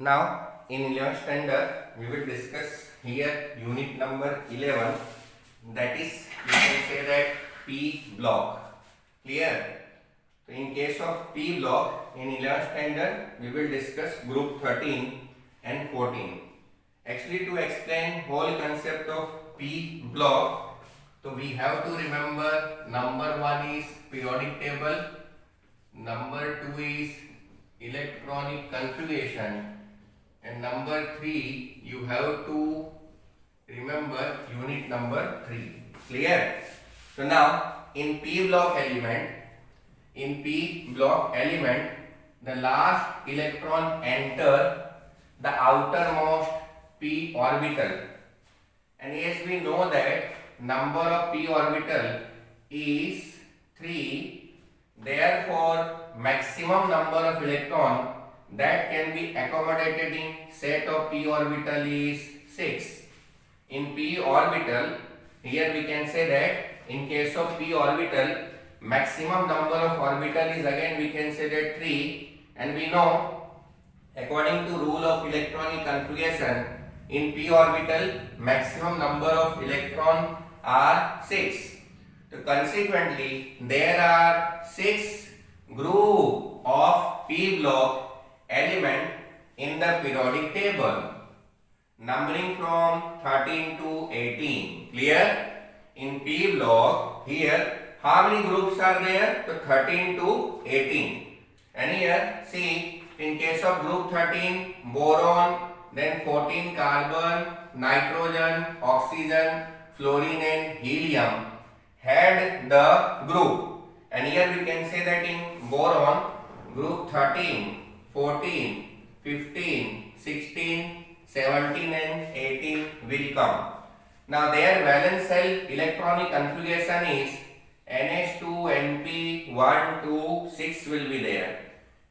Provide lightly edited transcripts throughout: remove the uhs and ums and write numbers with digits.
Now, in 11th standard, we will discuss here unit number 11. That is, we can say that P block. Clear? So, in case of P block, in 11th standard, we will discuss group 13 and 14. Actually, to explain whole concept of P block, so we have to remember number 1 is periodic table, number 2 is electronic configuration, and number 3 you have to remember unit number 3. Clear? So now in P block element, the last electron enter the outermost P orbital, and as we know that number of P orbital is 3, therefore maximum number of electron that can be accommodated in set of P orbital is 6. In P orbital, here we can say that in case of P orbital, maximum number of orbital is again we can say that 3, and we know according to rule of electronic configuration in P orbital maximum number of electron are 6. So consequently there are 6 group of P block element in the periodic table, numbering from 13 to 18. Clear? In P block, here how many groups are there? So 13 to 18. And here see, in case of group 13, boron, then 14 carbon, nitrogen, oxygen, fluorine and helium had the group. And here we can say that in boron, group 13, 14, 15, 16, 17 and 18 will come. Now their valence shell electronic configuration is NH2, NP, 1, 2, 6 will be there.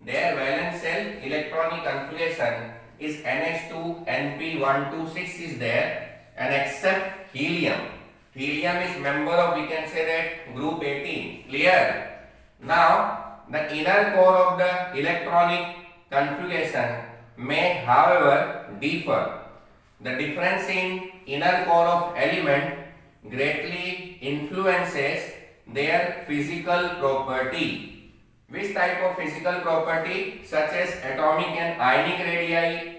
Their valence shell electronic configuration is NH2, NP, 1, 2, 6 is there, and except helium. Helium is member of, we can say that, group 18. Clear? Now the inner core of the electronic configuration may however differ. The difference in inner core of element greatly influences their physical property. Which type of physical property? Such as atomic and ionic radii,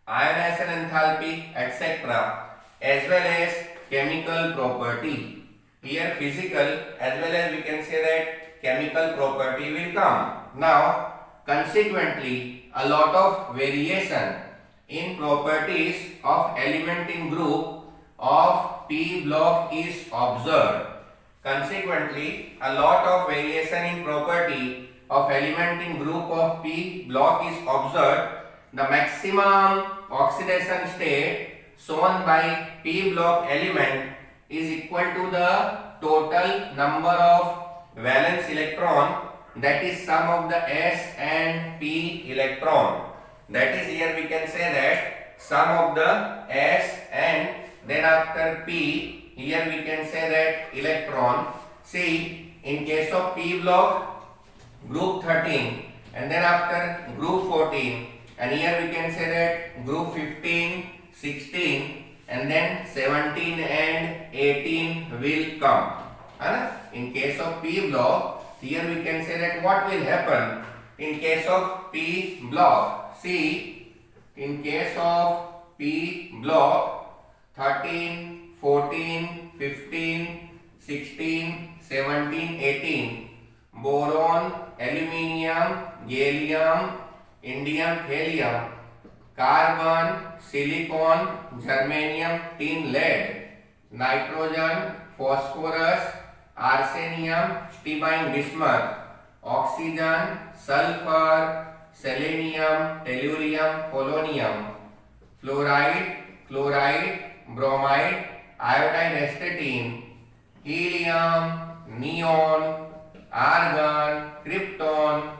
ionization enthalpy, etc., as well as chemical property. Here physical as well as we can say that chemical property will come. Now consequently, a lot of variation in properties of element in group of P block is observed. Consequently, a lot of variation in property of element in group of P block is observed. The maximum oxidation state shown by P block element is equal to the total number of valence electron, that is sum of the S and P electron. That is, here we can say that sum of the S and then after P, here we can say that electron. See, in case of P block, group 13 and then after group 14, and here we can say that group 15, 16 and then 17 and 18 will come. In case of P block, here we can say that what will happen in case of P block. See, in case of P block 13, 14, 15, 16, 17, 18, boron, aluminium, gallium, indium, helium, carbon, silicon, germanium, tin, lead, nitrogen, phosphorus, arsenium, stibine, bismuth, oxygen, sulfur, selenium, tellurium, polonium, fluoride, chloride, bromide, iodine, astatine, helium, neon, argon, krypton,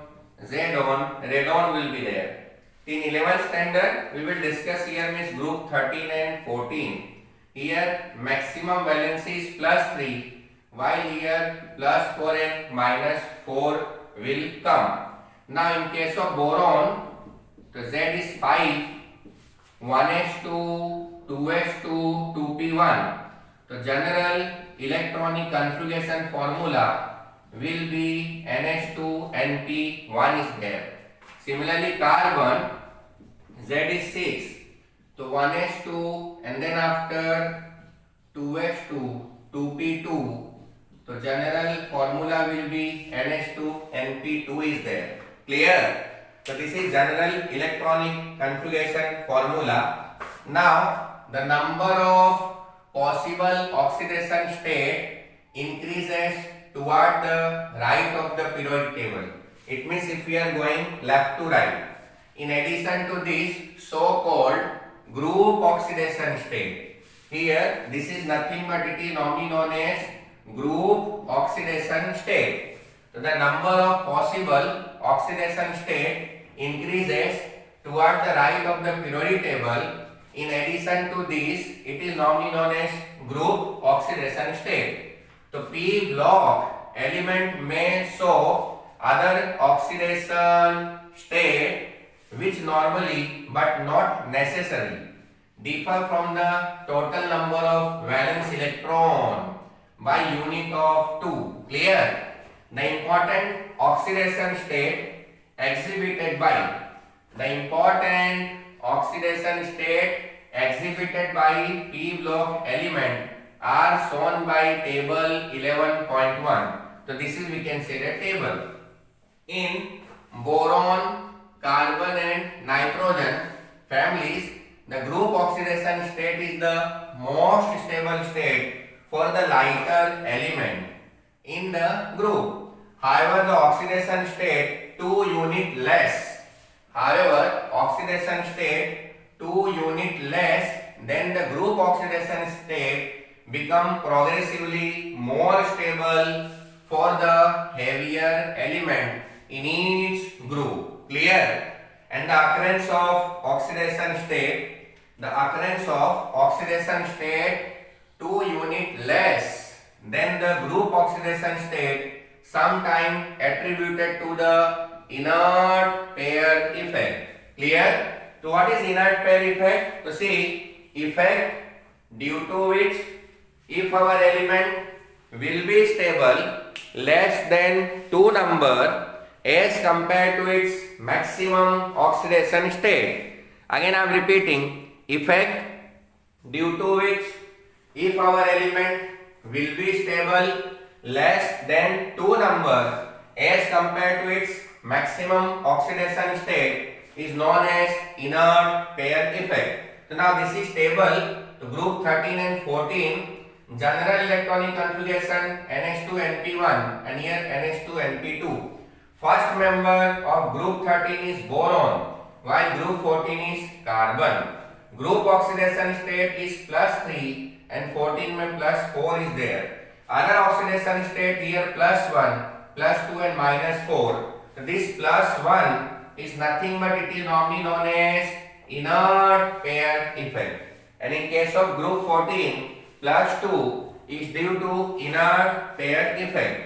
xenon, radon will be there. In 11th standard, we will discuss here means group 13 and 14. Here maximum valency is +3, while here +4 and -4 will come. Now in case of boron, तो Z is 5, 1s2, 2s2, 2p1. तो general electronic configuration formula will be NH2 NP1 is there. Similarly, carbon Z is 6, so 1s2 and then after 2s2, 2p2. So general formula will be NH2 NP2 is there. Clear? So this is general electronic configuration formula. Now the number of possible oxidation state increases toward the right of the periodic table. It means if we are going left to right. In addition to this so-called group oxidation state, here this is nothing but it is normally known as group oxidation state. So the number of possible oxidation state increases toward the right of the periodic table. In addition to this, it is normally known as group oxidation state. So P block element may show other oxidation state which normally but not necessarily differ from the total number of valence electron by unit of 2. Clear? The important oxidation state exhibited by P block element are shown by table 11.1. So this is we can say the table. In boron, carbon and nitrogen families, the group oxidation state is the most stable state for the lighter element in the group. However, the oxidation state 2 unit less. Then the group oxidation state become progressively more stable for the heavier element in each group. Clear? And the occurrence of oxidation state 2 unit less than the group oxidation state, sometime attributed to the inert pair effect. Clear? So what is inert pair effect? So see, effect due to which if our element will be stable less than 2 number as compared to its maximum oxidation state. Again I am repeating, effect due to which if our element will be stable less than 2 number as compared to its maximum oxidation state is known as inert pair effect. So now this is table to group 13 and 14. General electronic configuration NH2 NP1 and here NH2 NP2. First member of group 13 is boron while group 14 is carbon. Group oxidation state is +3 and 14 में +4 is there. Other oxidation state here +1, +2 and -4. So this +1 is nothing but it is normally known as inert pair effect. And in case of group 14, +2 is due to inert pair effect.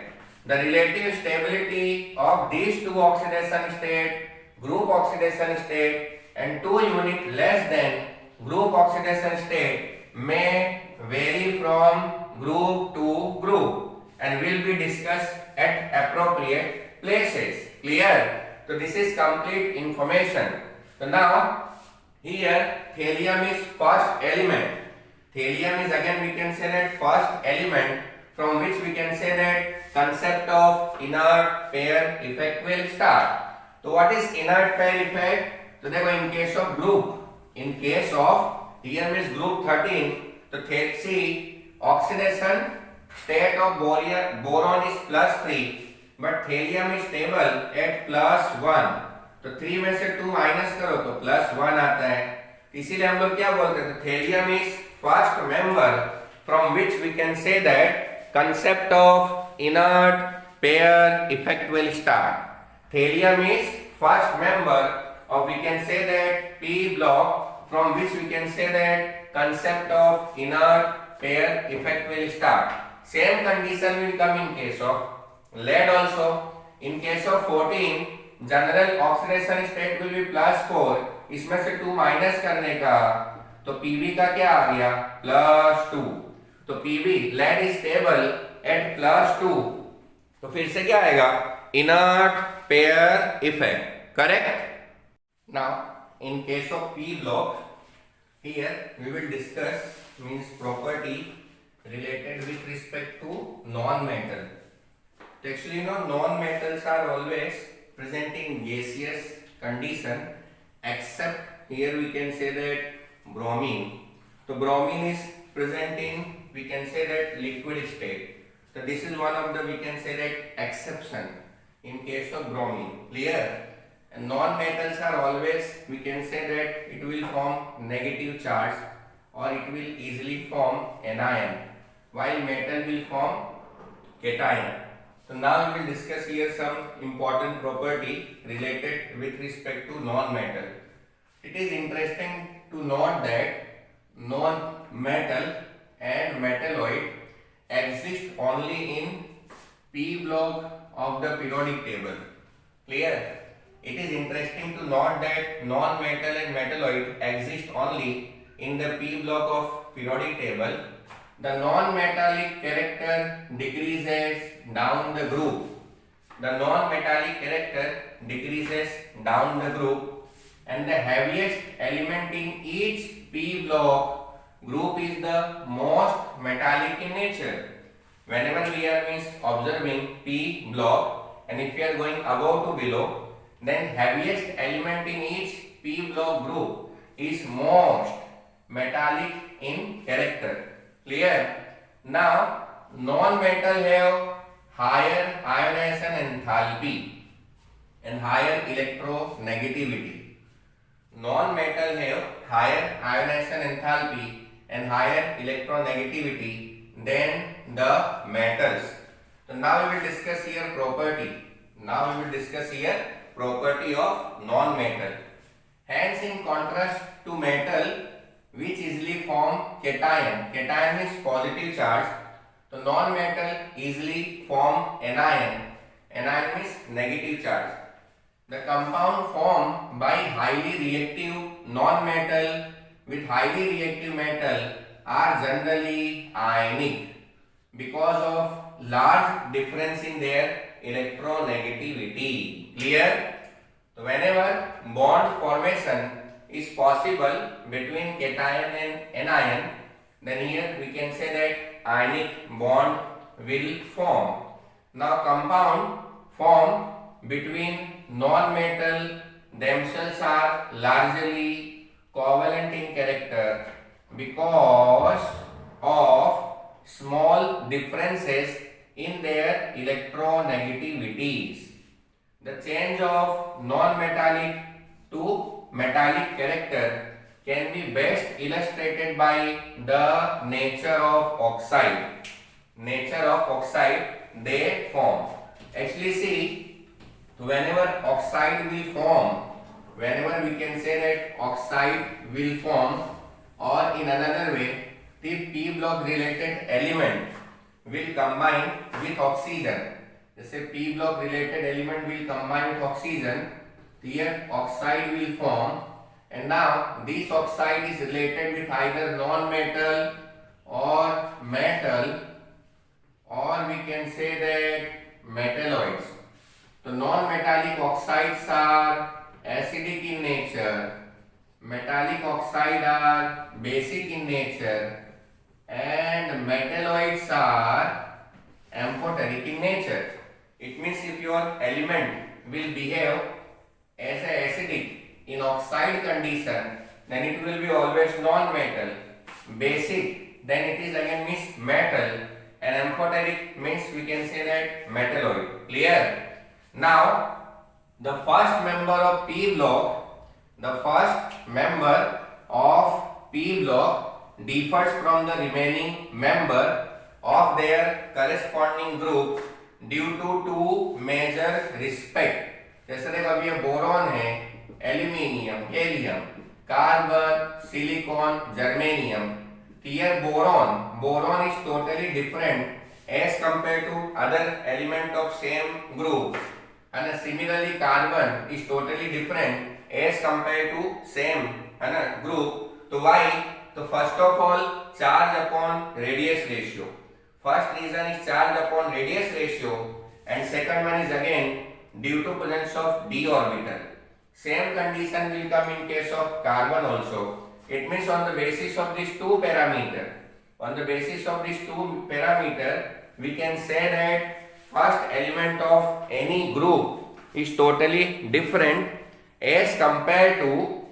The relative stability of these two oxidation state, group oxidation state and 2 unit less than group oxidation state may vary from group to group and will be discussed at appropriate places. Clear? So this is complete information. So now here thallium is first element. Thallium is again we can say that first element from which we can say that concept of inert pair effect will start. So what is inert pair effect? So in case of group, in case of here is group 13, so see oxidation state of boron is +3 but thallium is stable at +1. तो 3 में से 2 minus करो तो +1 आता है. इसीलिए हम लोग क्या बोलते हैं? Thallium is first member from which we can say that concept of inert pair effect will start. Thallium is first member of we can say that P block from which we can say that concept of inert pair effect will start. Same condition will come in case of lead also. In case of 14, general oxidation state will be +4, इसमें से 2 minus करने का, तो Pb का क्या आ गया +2। तो Pb lead is stable at +2, तो फिर से क्या आएगा inert pair effect, correct. Now in case of P block, here we will discuss means property related with respect to non-metal. So actually non-metals are always present in gaseous condition, except here we can say that bromine. So bromine is present in, we can say that liquid state. So this is one of the, we can say that exception in case of bromine. Clear? And non-metals are always, we can say that it will form negative charge or it will easily form anion, while metal will form cation. So now we will discuss here some important property related with respect to non-metal. It is interesting to note that non-metal and metalloid exist only in P block of the periodic table. Clear? It is interesting to note that non-metal and metalloid exist only in the P block of periodic table. The non-metallic character decreases down the group. The non-metallic character decreases down the group, and the heaviest element in each P block group is the most metallic in nature. Whenever we are observing P block, and if we are going above to below, then heaviest element in each P block group is most metallic in character. Clear? Now non-metal have higher ionization enthalpy and higher electronegativity. Non-metal have higher ionization enthalpy and higher electronegativity than the metals. So now we will discuss here property. Now we will discuss here property of non-metal. Hence, in contrast to metal, which easily form cation. Cation means positive charge. So non-metal easily form anion. Anion means negative charge. The compound formed by highly reactive non-metal with highly reactive metal are generally ionic because of large difference in their electronegativity. Clear? So whenever bond formation is possible between cation and anion, then here we can say that ionic bond will form. Now compound formed between non-metal themselves are largely covalent in character because of small differences in their electronegativities. The change of non-metallic to metallic character can be best illustrated by the nature of oxide. Nature of oxide they form. Actually see, whenever oxide will form, whenever we can say that oxide will form, or in another way, the P block related element will combine with oxygen. जैसे P block related element will combine with oxygen, here oxide will form, and now this oxide is related with either non-metal or metal, or we can say that metalloids. So non-metallic oxides are acidic in nature, metallic oxide are basic in nature, and metalloids are amphoteric in nature. It means if your element will behave as a acidic in oxide condition, then it will be always non-metal. Basic, then it is again means metal, and amphoteric means we can say that metalloid. Clear? Now the first member of P block, the first member of P block differs from the remaining member of their corresponding group due to two major respect. जैसे देखो अभी ये boron है, aluminium, helium, carbon, silicon, germanium. Here boron is totally different as compared to other element of same group. and similarly carbon is totally different as compared to same group. So why? So first of all, charge upon radius ratio. First reason is charge upon radius ratio, and second one is again due to presence of d orbital. Same condition will come in case of carbon also. It means on the basis of these two parameter, we can say that first element of any group is totally different as compared to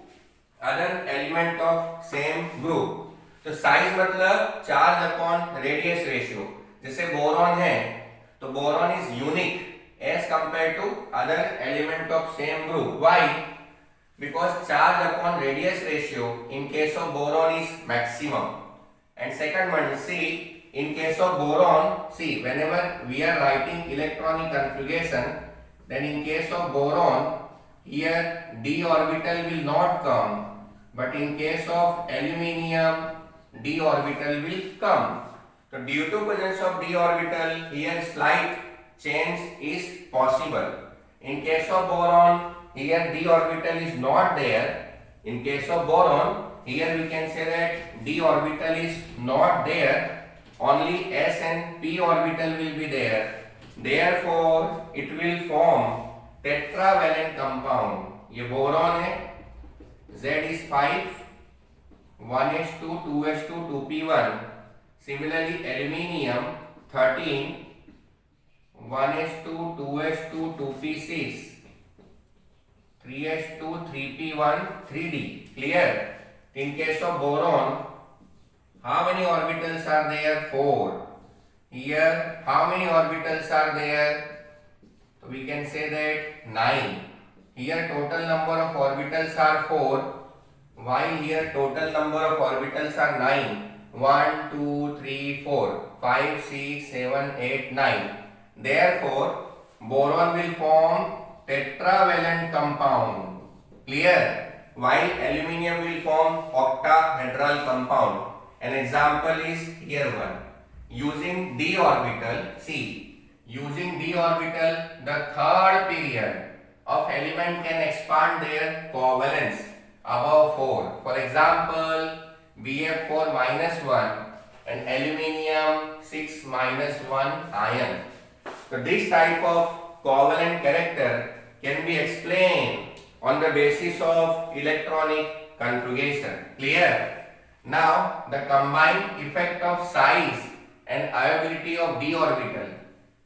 other element of same group. तो size मतलब charge upon radius ratio. जैसे boron है तो boron is unique as compare to other element of same group. Why? Because charge upon radius ratio in case of boron is maximum. And second one, see, in case of boron, see, whenever we are writing electronic configuration, then in case of boron, here d orbital will not come, but in case of aluminium, d orbital will come. So due to presence of d orbital, here slight change is possible. In case of boron, here d orbital is not there. In case of boron, here we can say that d orbital is not there. Only s and p orbital will be there. Therefore, it will form tetravalent compound. ये boron है, Z is 5, 1s2, 2s2, 2p1. Similarly, aluminium 13, 1s2, 2s2, 2p6. 3s2, 3p1, 3d. Clear? In case of boron, how many orbitals are there? 4. Here, how many orbitals are there? So we can say that 9. Here total number of orbitals are 4, while here total number of orbitals are 9. 1, 2, 3, 4, 5, 6, 7, 8, 9. Therefore, boron will form tetravalent compound. Clear? While aluminium will form octahedral compound. An example is here one. Using d orbital, see, using d orbital, the third period of element can expand their covalence above 4. For example, Bf4 minus 1 and aluminium 6 minus 1 ion. So this type of covalent character can be explained on the basis of electronic configuration. Clear? Now the combined effect of size and viability of d orbital.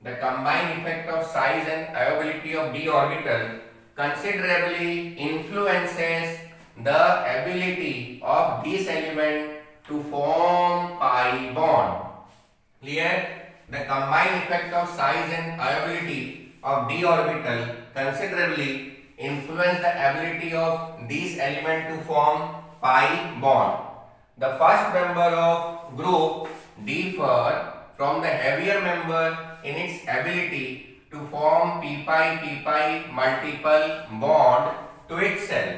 The combined effect of size and viability of d orbital considerably influences the ability of this element to form pi bond. Clear? The combined effect of size and viability of d orbital considerably influence the ability of this element to form pi bond. The first member of group differ from the heavier member in its ability to form p-pi multiple bond to itself.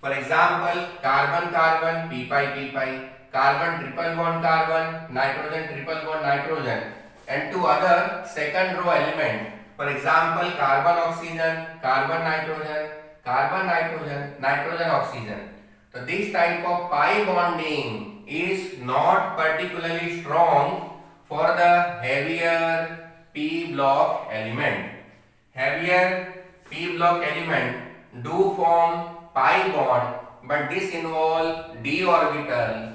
For example, carbon-carbon, p-pi, carbon triple bond carbon, nitrogen triple bond nitrogen, and two other second row element. For example, carbon-oxygen, carbon-nitrogen, carbon-nitrogen, nitrogen-oxygen. So this type of pi bonding is not particularly strong for the heavier p block element. Heavier p block element do form pi bond, but this involve d orbital,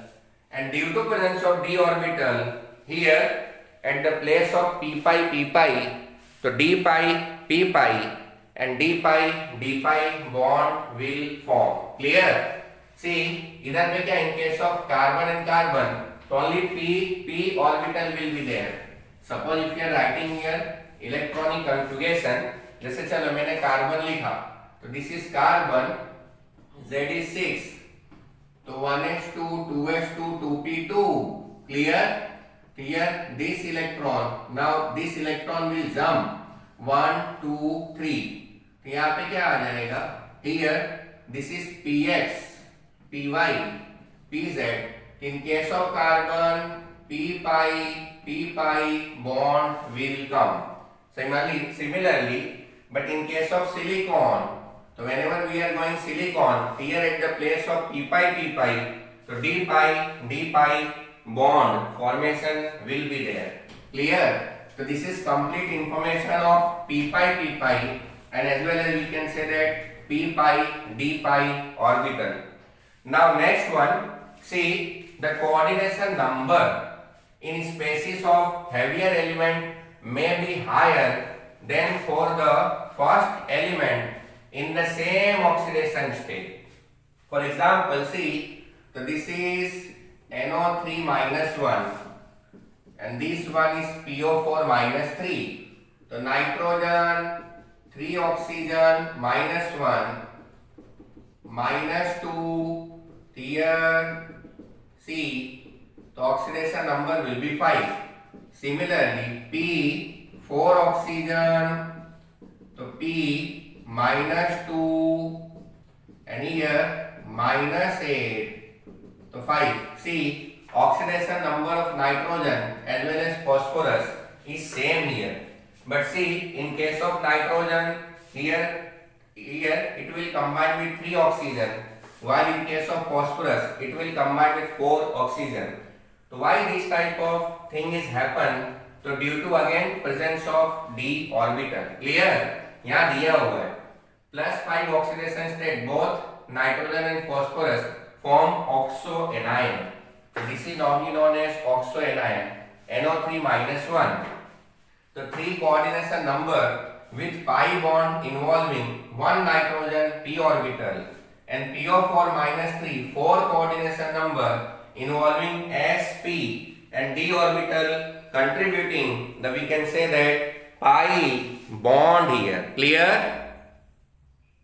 and due to presence of d orbital here at the place of p-pi, so d-pi, p-pi and d-pi bond will form. Clear? See, इधर पे क्या, in case of carbon and carbon, so only p orbital will be there. Suppose if you are writing here electronic configuration, जैसे चलो मैंने carbon लिखा, तो this is carbon, Z is 6, तो 1s2, 2s2, 2p2. Clear? Here this electron, now this electron will jump 1, 2, 3. तो यहाँ पे क्या आ जाएगा? Here this is px, py, pz. In case of carbon, p-pi bond will come. Similarly, But in case of silicon, so whenever we are going silicon, here at the place of p pi, so d pi bond formation will be there. Clear? So this is complete information of p pi, and as well as we can say that p pi d pi orbital. Now next one, see the coordination number in species of heavier element may be higher than for the first element in the same oxidation state. For example, see, so this is NO3 minus 1 and this one is PO4 minus 3. So nitrogen, 3 oxygen, minus 1, minus 2, here C, the oxidation number will be 5. Similarly, P, 4 oxygen, so P minus 2 and here minus 8, so 5. See, oxidation number of nitrogen as well as phosphorus is same here. But see, in case of nitrogen, here it will combine with 3 oxygen, while in case of phosphorus, it will combine with 4 oxygen. So why this type of thing is happen? So due to again presence of d orbital. Clear? यहाँ दिया हुआ है +5 oxidation state, both nitrogen and phosphorus form oxo anion. This is normally known as oxo anion, NO3 minus 1. The 3 coordination number with pi bond involving 1 nitrogen p orbital and PO4 minus 3, 4 coordination number involving sp and d orbital contributing the, we can say that pi bond here. Clear?